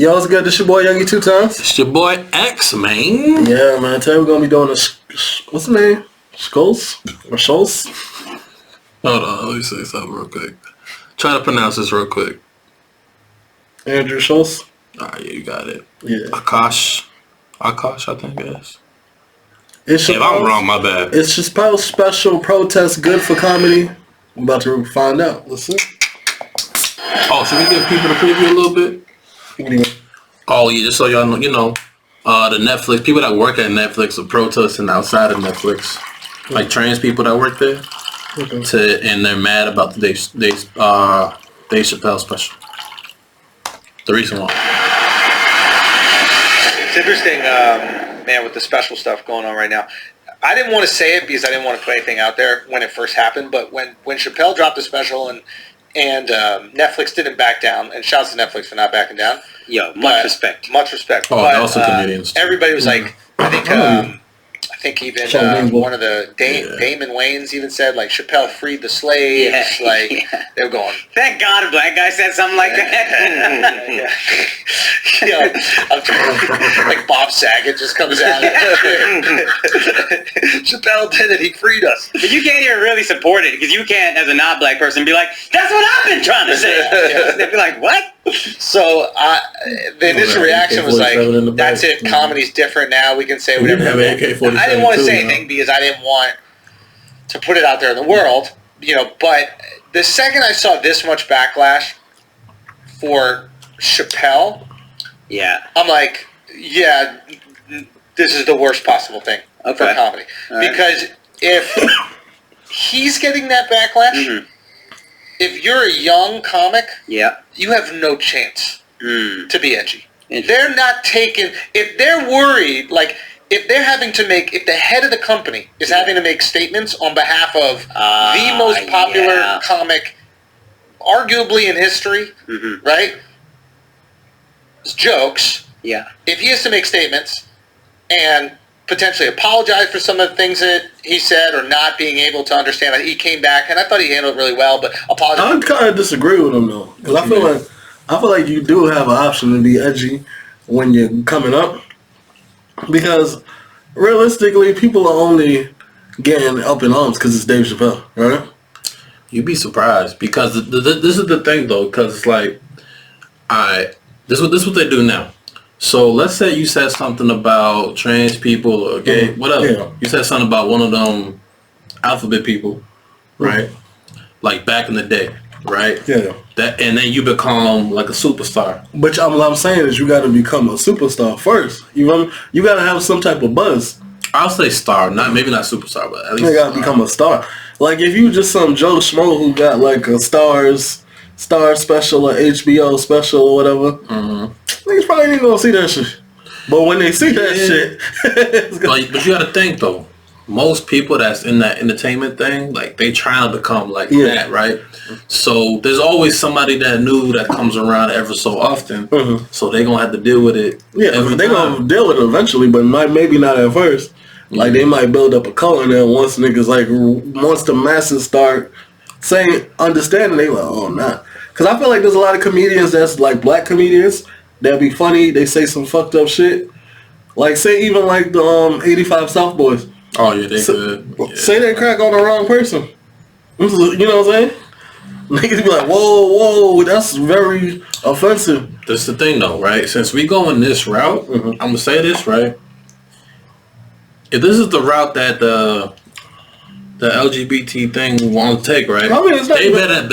Yo, what's good? This your boy Youngie 2 times. It's your boy X, man. Yeah, man. Today we're gonna be doing what's the name? Schulz or Schulz? Hold on, let me say something real quick. Try to pronounce this real quick. Andrew Schulz. Alright, yeah, you got it. Yeah. Akaash, I think it is. If I'm wrong, my bad. It's Chappelle's special protest good for comedy. I'm about to find out. Let's see. Oh, should we give people the preview a little bit? Oh yeah, just so y'all know, the Netflix people that work at Netflix are protesting outside of Netflix, like trans people that work there, and they're mad about the Dave Chappelle special. The recent one. It's interesting, man, with the special stuff going on right now. I didn't want to say it because I didn't want to put anything out there when it first happened, but when Chappelle dropped the special and Netflix didn't back down, and shouts to Netflix for not backing down. Yo, much respect. Much respect. Oh, but, also comedians. Everybody was like, I think even one of the Damon Wayans even said, like, Chappelle freed the slaves. They were going, thank God a black guy said something like that. I'm trying to, like Bob Saget just comes out. Chappelle did it. He freed us. But you can't even really support it because you can't, as a not black person, be like, that's what I've been trying to say. They'd be like, what? So the initial reaction was like, that's it. Comedy's different now. We can say whatever. I didn't want to say anything because I didn't want to put it out there in the world, But the second I saw this much backlash for Chappelle, I'm like, yeah, this is the worst possible thing for comedy. Right. Because if he's getting that backlash, if you're a young comic, you have no chance to be edgy. They're not taking, if they're worried, like, if they're having to make, if the head of the company is having to make statements on behalf of the most popular comic, arguably in history, right? Jokes. Yeah. If he has to make statements and potentially apologize for some of the things that he said or not being able to understand, he came back and I thought he handled it really well, but apologize. I kind of disagree with him though, because I feel like you do have an option to be edgy when you're coming up. Because realistically, people are only getting up in arms because it's Dave Chappelle, right? You'd be surprised because this is the thing though, because it's like, this is what they do now. So let's say you said something about trans people or gay, whatever. Yeah. You said something about one of them alphabet people, right? Like back in the day, right? Yeah. And then you become like a superstar. But what I'm saying is you got to become a superstar first. You got to have some type of buzz. I'll say star, maybe not superstar, but at least you got to become a star. Like if you just some Joe Schmo who got like a star special or HBO special or whatever, niggas probably ain't gonna see that shit. But when they see that shit, but you got to think though. Most people that's in that entertainment thing, like they trying to become like that, right? So there's always somebody that new that comes around ever so often. So they gonna have to deal with it. Yeah, they gonna deal with it eventually, but maybe not at first. Like they might build up a cult, and then once niggas once the masses start understanding, they like, oh nah. Because I feel like there's a lot of comedians that's like black comedians that be funny. They say some fucked up shit. Like say even like the 85 South Boys. Oh yeah, they could. Yeah. Say they crack on the wrong person. You know what I'm saying? Niggas be like, whoa, that's very offensive. That's the thing though, right? Since we going this route, I'm gonna say this, right? If this is the route that the LGBT thing won't take, right? I mean, it's not. They better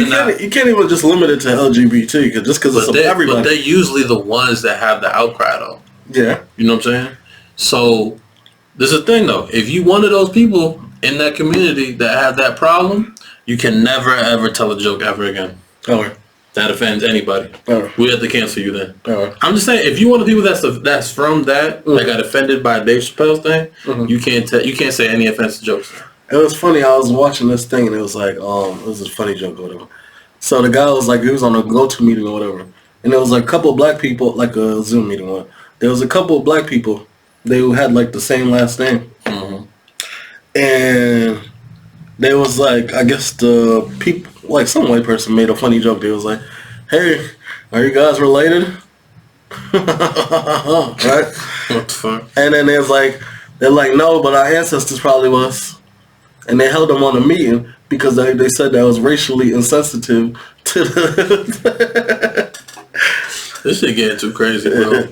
not. You can't even just limit it to LGBT because it's everybody. But they're usually the ones that have the outcry though. Yeah. You know what I'm saying? So this is the thing though. If you one of those people in that community that have that problem, you can never ever tell a joke ever again. That offends anybody. We have to cancel you then. I'm just saying, if you one of the people that's from that got offended by Dave Chappelle's thing, you can't say any offensive jokes. It was funny. I was watching this thing and it was like, it was a funny joke or whatever. So the guy was like, he was on a go-to meeting or whatever, and there was like a couple of black people, like a Zoom meeting one. There was a couple of black people. They had like the same last name, and they was like, I guess the people, like some white person made a funny joke. They was like, hey, are you guys related? Right? What the fuck? And then they're like, no, but our ancestors probably was. And they held them on a meeting because they said that was racially insensitive to the... This shit getting too crazy, bro.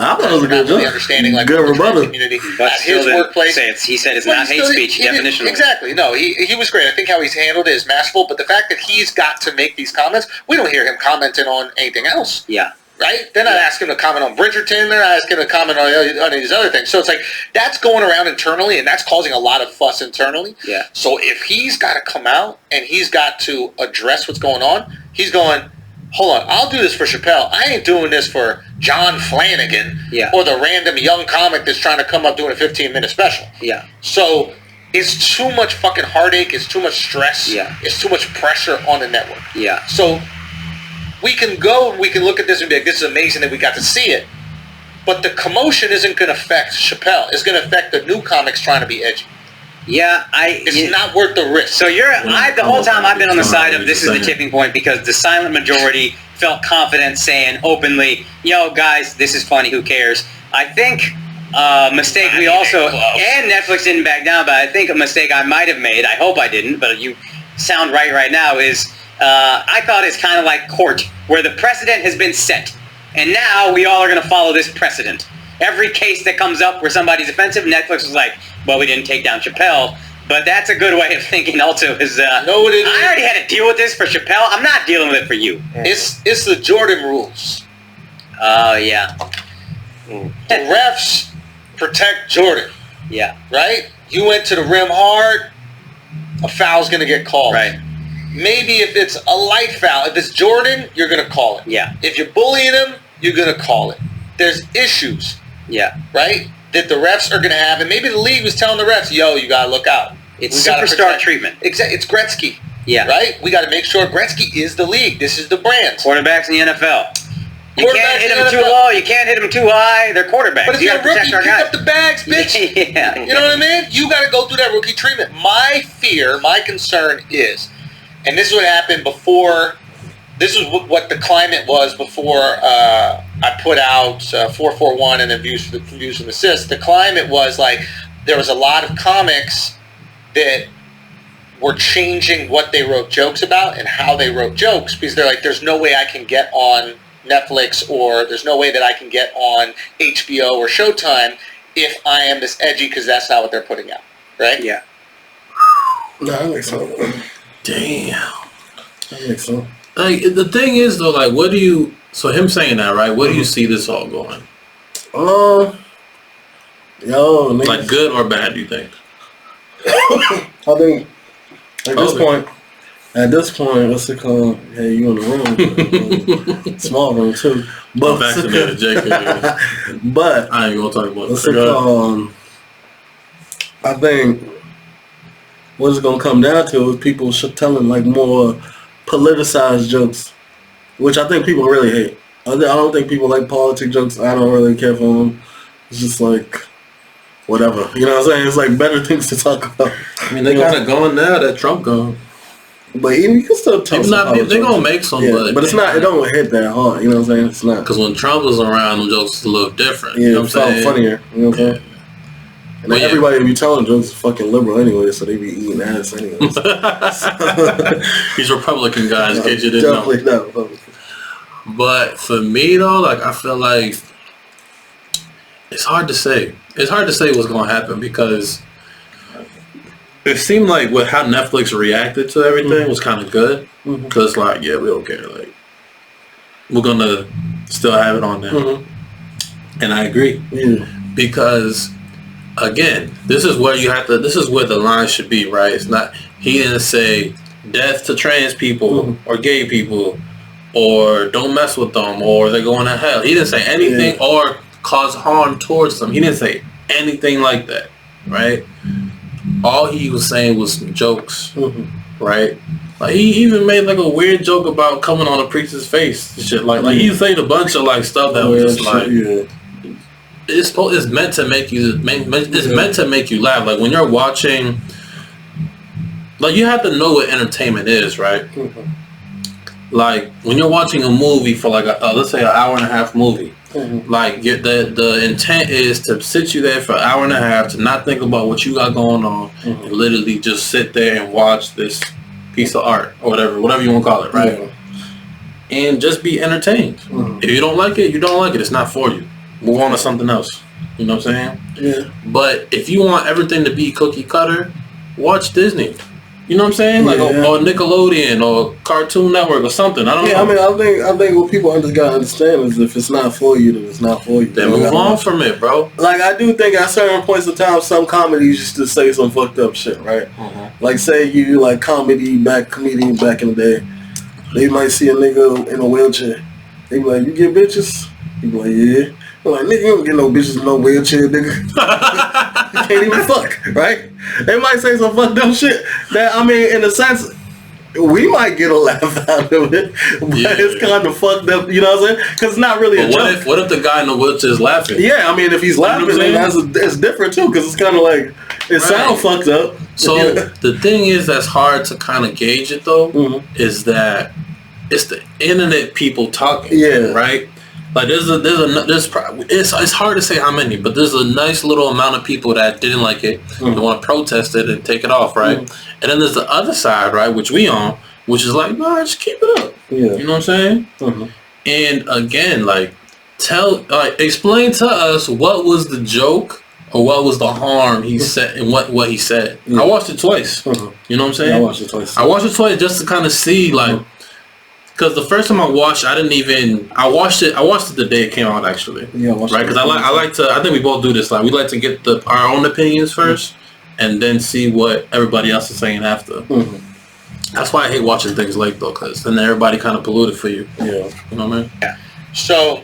I thought it was a good joke. Understanding, like, good rebuttal. Community But at his workplace. He said it's not hate speech, definitionally. Exactly. No, he was great. I think how he's handled it is masterful, but the fact that he's got to make these comments, we don't hear him commenting on anything else. Yeah. Right? They're not asking him to comment on Bridgerton. They're not asking him to comment on these other things. So it's like, that's going around internally, and that's causing a lot of fuss internally. Yeah. So if he's got to come out and he's got to address what's going on, he's going, hold on, I'll do this for Chappelle. I ain't doing this for John Flanagan or the random young comic that's trying to come up doing a 15-minute special. Yeah. So it's too much fucking heartache. It's too much stress. Yeah. It's too much pressure on the network. Yeah. So we can look at this and be like, this is amazing that we got to see it. But the commotion isn't going to affect Chappelle. It's going to affect the new comics trying to be edgy. Yeah, it's not worth the risk. So the whole time I've been on the side of this is the tipping point because the silent majority felt confident saying openly, yo, guys, this is funny, who cares? I think a mistake we also, and Netflix didn't back down, but I think a mistake I might have made, I hope I didn't, but you sound right now, is I thought it's kind of like court, where the precedent has been set, and now we all are going to follow this precedent. Every case that comes up where somebody's offensive, Netflix was like, well, we didn't take down Chappelle. But that's a good way of thinking also is, I already had to deal with this for Chappelle. I'm not dealing with it for you. It's the Jordan rules. Oh, yeah. The refs protect Jordan. Yeah. Right? You went to the rim hard, a foul's going to get called. Right. Maybe if it's a light foul, if it's Jordan, you're going to call it. Yeah. If you're bullying him, you're going to call it. There's issues. Yeah. Right? That the refs are going to have. And maybe the league was telling the refs, yo, you got to look out. It's superstar treatment. Exactly. It's Gretzky. Yeah. Right? We got to make sure Gretzky is the league. This is the brand. Quarterbacks in the NFL. You can't hit them too low. You can't hit them too high. They're quarterbacks. But if you're a rookie, pick up the bags, bitch. Yeah. You know what I mean? You got to go through that rookie treatment. My fear, my concern is, and this is what happened before, this is what the climate was before I put out 441 and then views and assists. The climate was like, there was a lot of comics that were changing what they wrote jokes about and how they wrote jokes, because they're like, there's no way I can get on Netflix, or there's no way that I can get on HBO or Showtime if I am this edgy, because that's not what they're putting out, right? Yeah. No, that makes sense. Damn. That makes sense. Like, the thing is, though, like, what do you... So him saying that, right? Where do you see this all going? Yo, niggas. Like, good or bad, do you think? I think at this point, what's it called? Hey, you in the room. Small room, too. But, Vaccinated, JK. But I ain't gonna talk about what's it called? I think what it's gonna come down to is people telling like more politicized jokes, which I think people really hate. I don't think people like politic jokes. I don't really care for them. It's just like whatever. You know what I'm saying? It's like better things to talk about. I mean, they got it going now that Trump gone. But even you can still talk about it. They're gonna make some, but it's not. It don't hit that hard. You know what I'm saying? It's not. Because when Trump was around, them jokes look different. Yeah, you know what I'm saying? Funnier. You know what I'm saying? And everybody be telling jokes is fucking liberal anyway, so they be eating ass anyways. These Republican guys, get you didn't know. Definitely not Republican. But for me though, like I feel like it's hard to say. It's hard to say what's gonna happen because it seemed like with how Netflix reacted to everything was kind of good. Because like, yeah, we don't care. Like, we're gonna still have it on there, and I agree because. Again, this is where you have to. This is where the line should be, right? It's not. He didn't say death to trans people or gay people, or don't mess with them, or they're going to hell. He didn't say anything or cause harm towards them. He didn't say anything like that, right? All he was saying was jokes, right? Like he even made like a weird joke about coming on a preacher's face and shit. Like he said a bunch of like stuff that was just like. It's meant to make you. It's meant to make you laugh. Like when you're watching, like you have to know what entertainment is, right? like when you're watching a movie for like let's say an hour and a half movie, like the intent is to sit you there for an hour and a half to not think about what you got going on and literally just sit there and watch this piece of art or whatever you want to call it, right? And just be entertained. If you don't like it, you don't like it. It's not for you. Move on to something else. You know what I'm saying? Yeah. But if you want everything to be cookie cutter, watch Disney. You know what I'm saying? Like or Nickelodeon or Cartoon Network or something. I don't know. I mean, I think what people gotta understand is if it's not for you, then it's not for you. Then move on from it, bro. Like I do think at certain points of time, some comedies used to say some fucked up shit, right? Like say you like comedian back in the day, they might see a nigga in a wheelchair. They be like, "You get bitches?" He be like, "Yeah." They're like, "Nigga, you don't get no bitches in no wheelchair, nigga." You can't even fuck, right? They might say some fucked up shit that, I mean, in a sense, we might get a laugh out of it, but it's kind of fucked up, you know what I'm saying? Because it's not really a joke. What if the guy in the wheelchair is laughing? Yeah, I mean, if he's laughing, then it's different too, because it's kind of like, it sounds fucked up. So the thing is that's hard to kind of gauge it though, is that it's the internet people talking, right? Like it's hard to say how many, but there's a nice little amount of people that didn't like it and want to protest it and take it off, right? And then there's the other side, right, which we on, which is like, no, just keep it up. Yeah. You know what I'm saying? And again, like explain to us what was the joke or what was the harm he said and what he said. I watched it twice. You know what I'm saying? I watched it twice. I watched it twice just to kind of see like. Because the first time I watched, I watched it the day it came out actually. Yeah, right. Because I like to. I think we both do this. Like we like to get our own opinions first, and then see what everybody else is saying after. That's why I hate watching things late though, because then everybody kind of polluted for you. Yeah, you know what I mean? Yeah. So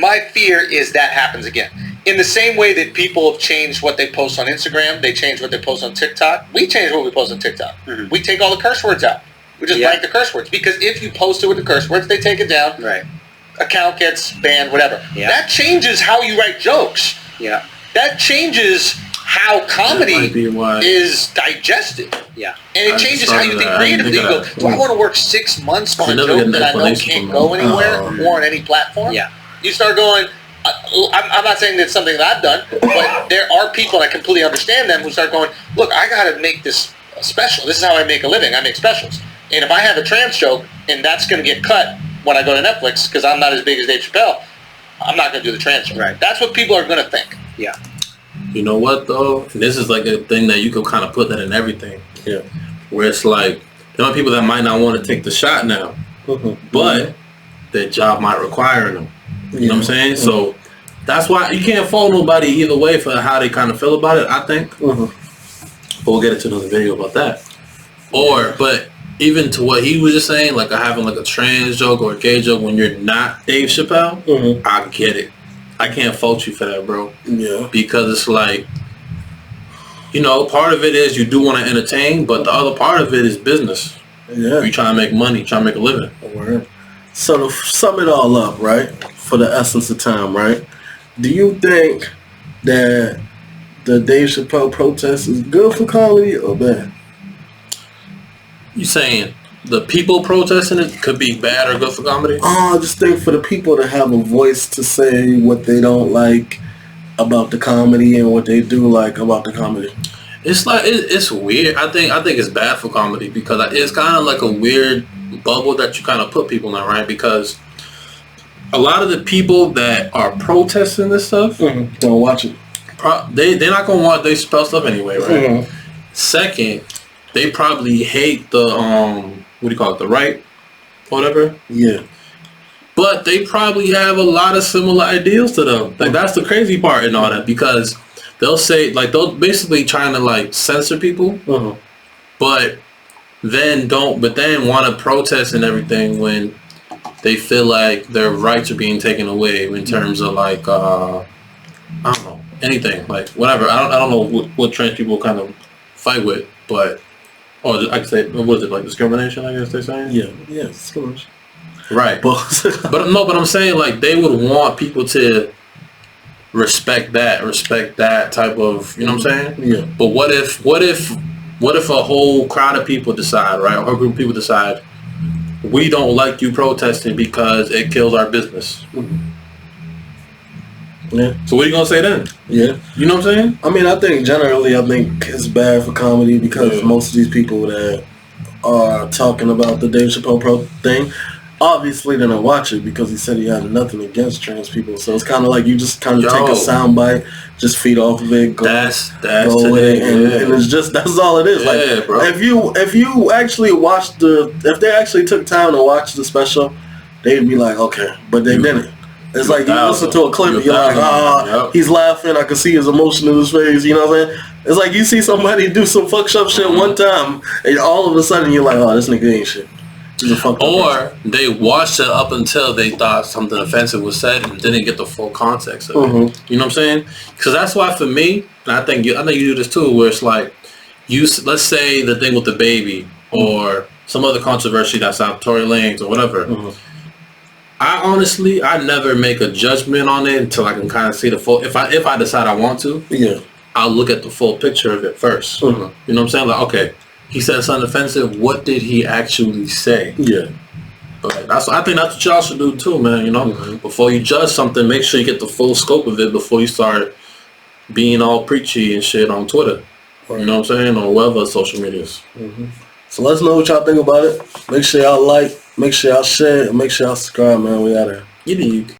my fear is that happens again. In the same way that people have changed what they post on Instagram, they change what they post on TikTok. We change what we post on TikTok. We take all the curse words out. We just blank the curse words. Because if you post it with the curse words, they take it down. Right. Account gets banned, whatever. Yeah. That changes how you write jokes. Yeah. That changes how comedy is digested. Yeah. And it changes how you think creatively. You go, do I want to work 6 months on a joke that I know can't go anywhere or on any platform? Yeah. You start going, I'm not saying that's something that I've done, but there are people, and I completely understand them, who start going, look, I got to make this special. This is how I make a living. I make specials. And if I have a trans joke, and that's going to get cut when I go to Netflix, because I'm not as big as Dave Chappelle, I'm not going to do the trans joke. Right. That's what people are going to think. Yeah. You know what, though? And this is like a thing that you can kind of put that in everything. Yeah. Where it's like, there are people that might not want to take the shot now, but their job might require them. You know what I'm saying? So that's why you can't fault nobody either way for how they kind of feel about it, I think. But we'll get into another video about that. But even to what he was just saying, like having like a trans joke or a gay joke when you're not Dave Chappelle, I get it. I can't fault you for that, bro. Yeah. Because it's like, you know, part of it is you do want to entertain, but the other part of it is business. Yeah. You're trying to make money, trying to make a living. So to sum it all up, right, for the essence of time, right, do you think that the Dave Chappelle protest is good for comedy or bad? You saying the people protesting it could be bad or good for comedy? I just think for the people to have a voice to say what they don't like about the comedy and what they do like about the comedy. It's like it's weird. I think it's bad for comedy because it's kind of like a weird bubble that you kind of put people in, right? Because a lot of the people that are protesting this stuff don't watch it. They're not gonna watch Dave Chappelle stuff anyway, right? Second, they probably hate the what do you call it, the right, whatever. Yeah. But they probably have a lot of similar ideals to them. Like that's the crazy part and all that, because they'll say like they'll basically trying to like censor people, but then want to protest and everything when they feel like their rights are being taken away in terms of like I don't know, anything, like whatever. I don't know what trans people kind of fight with, but I could say, what is it, like discrimination, I guess they're saying? Yeah, discrimination. Right. But I'm saying like they would want people to respect that type of, you know what I'm saying? Yeah. But what if a whole crowd of people decide, right, or a group of people decide, we don't like you protesting because it kills our business. Yeah. So what are you gonna say then? Yeah. You know what I'm saying? I mean, I think it's bad for comedy because most of these people that are talking about the Dave Chappelle thing, obviously they don't watch it because he said he had nothing against trans people. So it's kind of like you just kind of take a soundbite, just feed off of it, go with it, and it's just that's all it is. Like, bro. if you actually watched if they actually took time to watch the special, they'd be like, okay, but they didn't. It's like you listen to a clip and you're like, he's laughing, I can see his emotion in his face, you know what I'm saying? It's like you see somebody do some fucked up shit one time and all of a sudden you're like, oh, this nigga ain't shit. He's a fucked up person. They watched it up until they thought something offensive was said and didn't get the full context of it. You know what I'm saying? Because that's why for me, and I think you do this too, where it's like, let's say the thing with the baby or some other controversy that's out Tory Lanez or whatever. I never make a judgment on it until I can kind of see the full. If I decide I want to, I'll look at the full picture of it first. You know what I'm saying? Like, okay, he said something offensive. What did he actually say? Yeah. But I think that's what y'all should do too, man. You know, before you judge something, make sure you get the full scope of it before you start being all preachy and shit on Twitter. You know what I'm saying? Or whatever social medias. So let us know what y'all think about it. Make sure y'all like, make sure y'all share, and make sure y'all subscribe, man. We out here. You need.